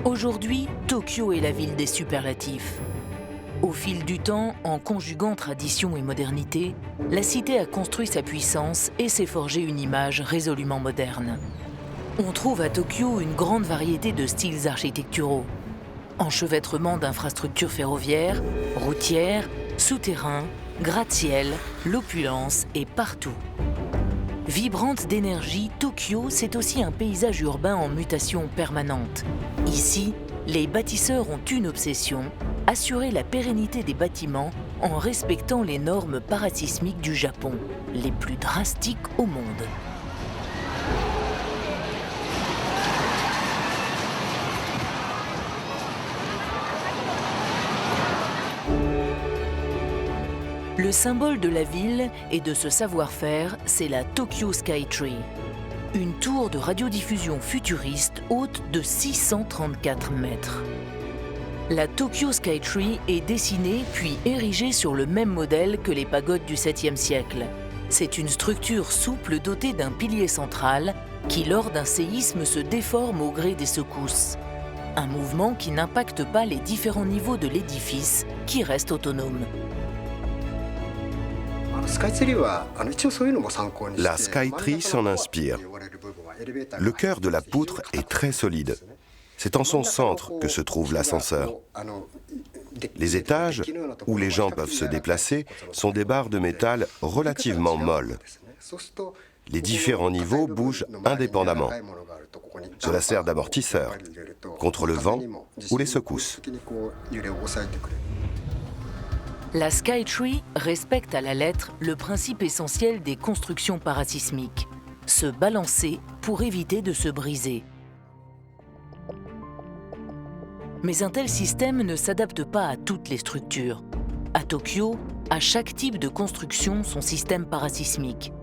Aujourd'hui, Tokyo est la ville des superlatifs. Au fil du temps, en conjuguant tradition et modernité, la cité a construit sa puissance et s'est forgé une image résolument moderne. On trouve à Tokyo une grande variété de styles architecturaux. Enchevêtrement d'infrastructures ferroviaires, routières, souterrains, gratte-ciel, l'opulence est partout. Vibrante d'énergie, Tokyo, c'est aussi un paysage urbain en mutation permanente. Ici, les bâtisseurs ont une obsession, assurer la pérennité des bâtiments en respectant les normes parasismiques du Japon, les plus drastiques au monde. Le symbole de la ville et de ce savoir-faire, c'est la Tokyo Skytree. Une tour de radiodiffusion futuriste haute de 634 mètres. La Tokyo Skytree est dessinée puis érigée sur le même modèle que les pagodes du 7e siècle. C'est une structure souple dotée d'un pilier central qui, lors d'un séisme, se déforme au gré des secousses. Un mouvement qui n'impacte pas les différents niveaux de l'édifice, qui reste autonome. La Skytree s'en inspire. Le cœur de la poutre est très solide. C'est en son centre que se trouve l'ascenseur. Les étages, où les gens peuvent se déplacer, sont des barres de métal relativement molles. Les différents niveaux bougent indépendamment. Cela sert d'amortisseur, contre le vent ou les secousses. La Skytree respecte à la lettre le principe essentiel des constructions parasismiques, se balancer pour éviter de se briser. Mais un tel système ne s'adapte pas à toutes les structures. À Tokyo, à chaque type de construction son système parasismique.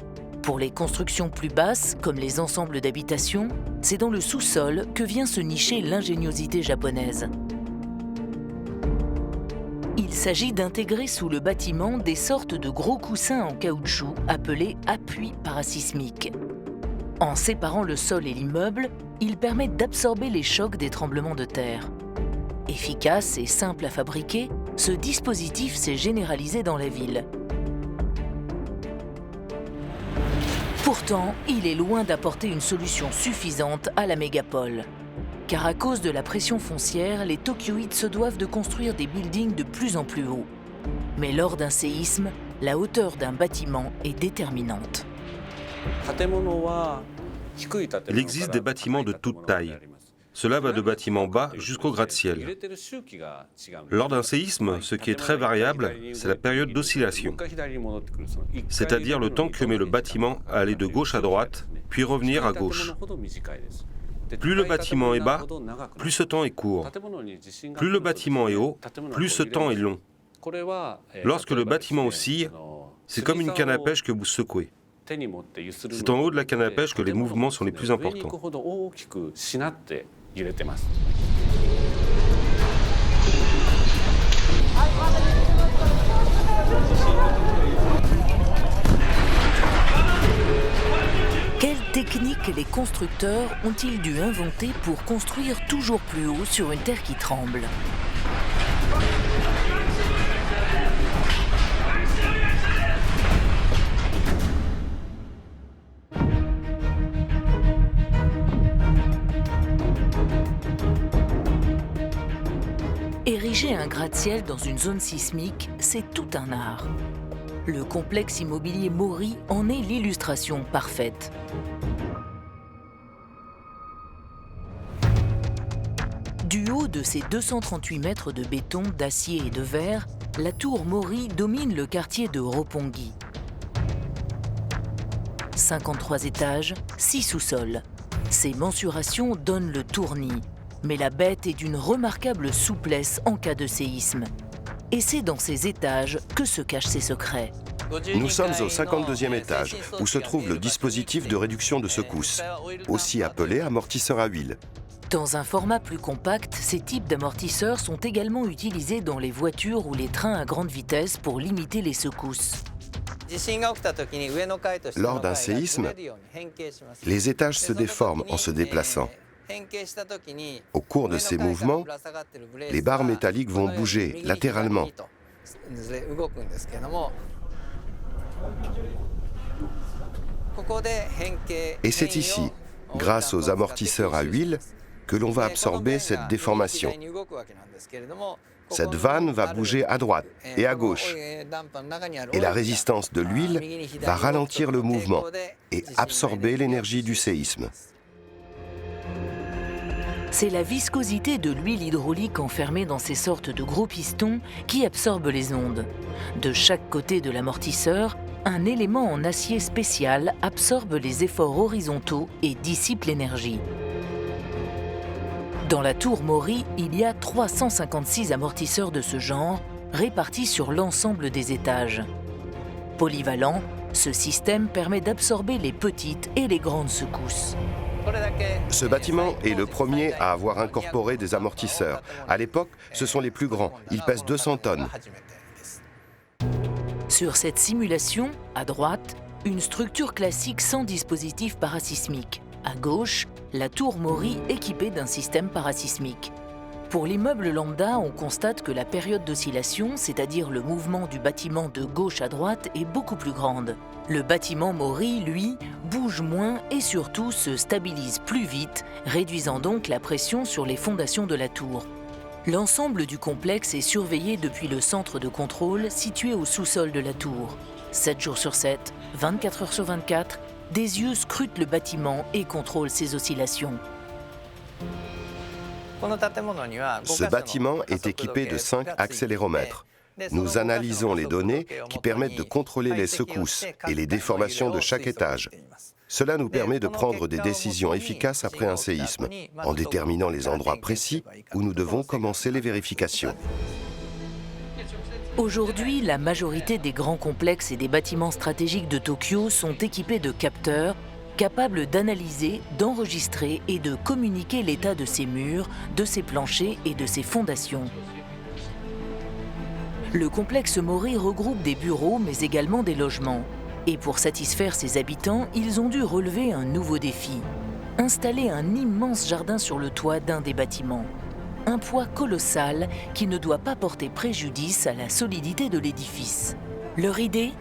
Pour les constructions plus basses, comme les ensembles d'habitations, c'est dans le sous-sol que vient se nicher l'ingéniosité japonaise. Il s'agit d'intégrer sous le bâtiment des sortes de gros coussins en caoutchouc appelés appuis parasismiques. En séparant le sol et l'immeuble, ils permettent d'absorber les chocs des tremblements de terre. Efficace et simple à fabriquer, ce dispositif s'est généralisé dans la ville. Pourtant, il est loin d'apporter une solution suffisante à la mégapole. Car à cause de la pression foncière, les Tokyoïdes se doivent de construire des buildings de plus en plus hauts. Mais lors d'un séisme, la hauteur d'un bâtiment est déterminante. Il existe des bâtiments de toute taille. Cela va de bâtiments bas jusqu'au gratte-ciel. Lors d'un séisme, ce qui est très variable, c'est la période d'oscillation, c'est-à-dire le temps que met le bâtiment à aller de gauche à droite, puis revenir à gauche. Plus le bâtiment est bas, plus ce temps est court. Plus le bâtiment est haut, plus ce temps est long. Lorsque le bâtiment oscille, c'est comme une canne à pêche que vous secouez. C'est en haut de la canne à pêche que les mouvements sont les plus importants. Quelles techniques les constructeurs ont-ils dû inventer pour construire toujours plus haut sur une terre qui tremble ? Ériger un gratte-ciel dans une zone sismique, c'est tout un art. Le complexe immobilier Mori en est l'illustration parfaite. Du haut de ses 238 mètres de béton, d'acier et de verre, la tour Mori domine le quartier de Roppongi. 53 étages, 6 sous-sols. Ces mensurations donnent le tournis, mais la bête est d'une remarquable souplesse en cas de séisme. Et c'est dans ces étages que se cachent ses secrets. Nous sommes au 52e étage, où se trouve le dispositif de réduction de secousses, aussi appelé amortisseur à huile. Dans un format plus compact, ces types d'amortisseurs sont également utilisés dans les voitures ou les trains à grande vitesse pour limiter les secousses. Lors d'un séisme, les étages se déforment en se déplaçant. Au cours de ces mouvements, les barres métalliques vont bouger latéralement. Et c'est ici, grâce aux amortisseurs à huile, que l'on va absorber cette déformation. Cette vanne va bouger à droite et à gauche. Et la résistance de l'huile va ralentir le mouvement et absorber l'énergie du séisme. C'est la viscosité de l'huile hydraulique enfermée dans ces sortes de gros pistons qui absorbe les ondes. De chaque côté de l'amortisseur, un élément en acier spécial absorbe les efforts horizontaux et dissipe l'énergie. Dans la tour Mori, il y a 356 amortisseurs de ce genre, répartis sur l'ensemble des étages. Polyvalent, ce système permet d'absorber les petites et les grandes secousses. Ce bâtiment est le premier à avoir incorporé des amortisseurs. À l'époque, ce sont les plus grands. Ils pèsent 200 tonnes. Sur cette simulation, à droite, une structure classique sans dispositif parasismique. À gauche, la tour Mori équipée d'un système parasismique. Pour l'immeuble lambda, on constate que la période d'oscillation, c'est-à-dire le mouvement du bâtiment de gauche à droite, est beaucoup plus grande. Le bâtiment Mori, lui, bouge moins et surtout se stabilise plus vite, réduisant donc la pression sur les fondations de la tour. L'ensemble du complexe est surveillé depuis le centre de contrôle situé au sous-sol de la tour. 7 jours sur 7, 24 heures sur 24, des yeux scrutent le bâtiment et contrôlent ses oscillations. Ce bâtiment est équipé de 5 accéléromètres. Nous analysons les données qui permettent de contrôler les secousses et les déformations de chaque étage. Cela nous permet de prendre des décisions efficaces après un séisme, en déterminant les endroits précis où nous devons commencer les vérifications. Aujourd'hui, la majorité des grands complexes et des bâtiments stratégiques de Tokyo sont équipés de capteurs capables d'analyser, d'enregistrer et de communiquer l'état de ses murs, de ses planchers et de ses fondations. Le complexe Mori regroupe des bureaux mais également des logements. Et pour satisfaire ses habitants, ils ont dû relever un nouveau défi. Installer un immense jardin sur le toit d'un des bâtiments. Un poids colossal qui ne doit pas porter préjudice à la solidité de l'édifice. Leur idée ?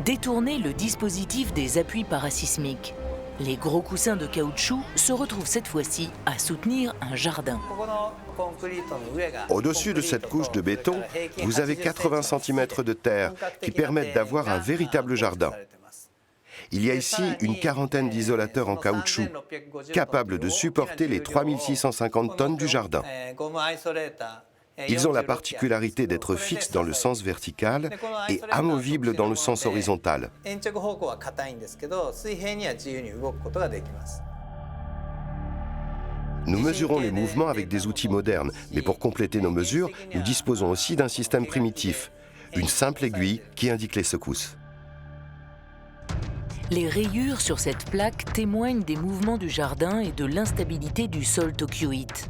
Détourner le dispositif des appuis parasismiques. Les gros coussins de caoutchouc se retrouvent cette fois-ci à soutenir un jardin. Au-dessus de cette couche de béton, vous avez 80 cm de terre qui permettent d'avoir un véritable jardin. Il y a ici une quarantaine d'isolateurs en caoutchouc, capables de supporter les 3650 tonnes du jardin. Ils ont la particularité d'être fixes dans le sens vertical et amovibles dans le sens horizontal. Nous mesurons les mouvements avec des outils modernes, mais pour compléter nos mesures, nous disposons aussi d'un système primitif, une simple aiguille qui indique les secousses. Les rayures sur cette plaque témoignent des mouvements du jardin et de l'instabilité du sol tokyoïte.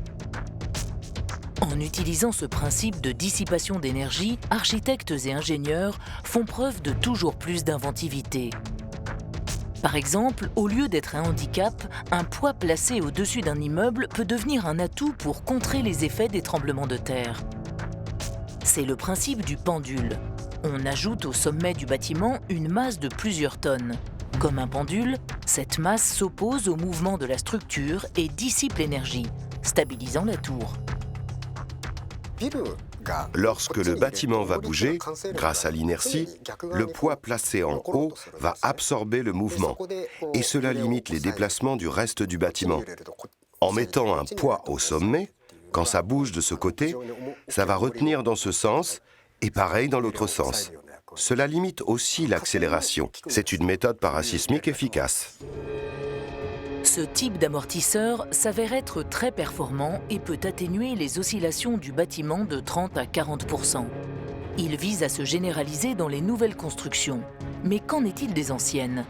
En utilisant ce principe de dissipation d'énergie, architectes et ingénieurs font preuve de toujours plus d'inventivité. Par exemple, au lieu d'être un handicap, un poids placé au-dessus d'un immeuble peut devenir un atout pour contrer les effets des tremblements de terre. C'est le principe du pendule. On ajoute au sommet du bâtiment une masse de plusieurs tonnes. Comme un pendule, cette masse s'oppose au mouvement de la structure et dissipe l'énergie, stabilisant la tour. Lorsque le bâtiment va bouger, grâce à l'inertie, le poids placé en haut va absorber le mouvement et cela limite les déplacements du reste du bâtiment. En mettant un poids au sommet, quand ça bouge de ce côté, ça va retenir dans ce sens et pareil dans l'autre sens. Cela limite aussi l'accélération. C'est une méthode parasismique efficace. Ce type d'amortisseur s'avère être très performant et peut atténuer les oscillations du bâtiment de 30 à 40%. Il vise à se généraliser dans les nouvelles constructions. Mais qu'en est-il des anciennes ?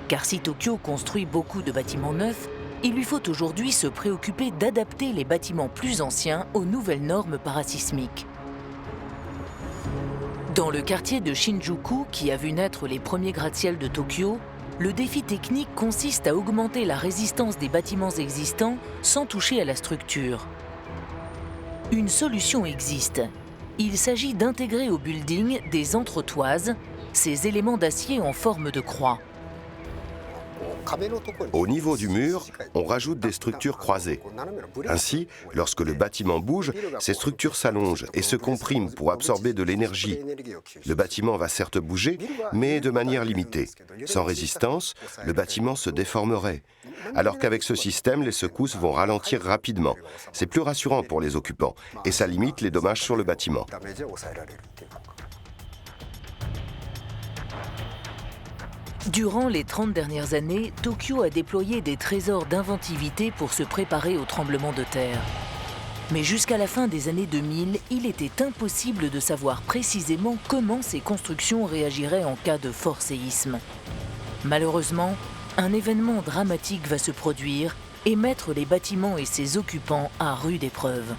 Car si Tokyo construit beaucoup de bâtiments neufs, il lui faut aujourd'hui se préoccuper d'adapter les bâtiments plus anciens aux nouvelles normes parasismiques. Dans le quartier de Shinjuku, qui a vu naître les premiers gratte-ciel de Tokyo, Le défi technique consiste à augmenter la résistance des bâtiments existants sans toucher à la structure. Une solution existe. Il s'agit d'intégrer au building des entretoises, ces éléments d'acier en forme de croix. Au niveau du mur, on rajoute des structures croisées. Ainsi, lorsque le bâtiment bouge, ces structures s'allongent et se compriment pour absorber de l'énergie. Le bâtiment va certes bouger, mais de manière limitée. Sans résistance, le bâtiment se déformerait. Alors qu'avec ce système, les secousses vont ralentir rapidement. C'est plus rassurant pour les occupants et ça limite les dommages sur le bâtiment. Durant les 30 dernières années, Tokyo a déployé des trésors d'inventivité pour se préparer au tremblement de terre. Mais jusqu'à la fin des années 2000, il était impossible de savoir précisément comment ces constructions réagiraient en cas de fort séisme. Malheureusement, un événement dramatique va se produire et mettre les bâtiments et ses occupants à rude épreuve.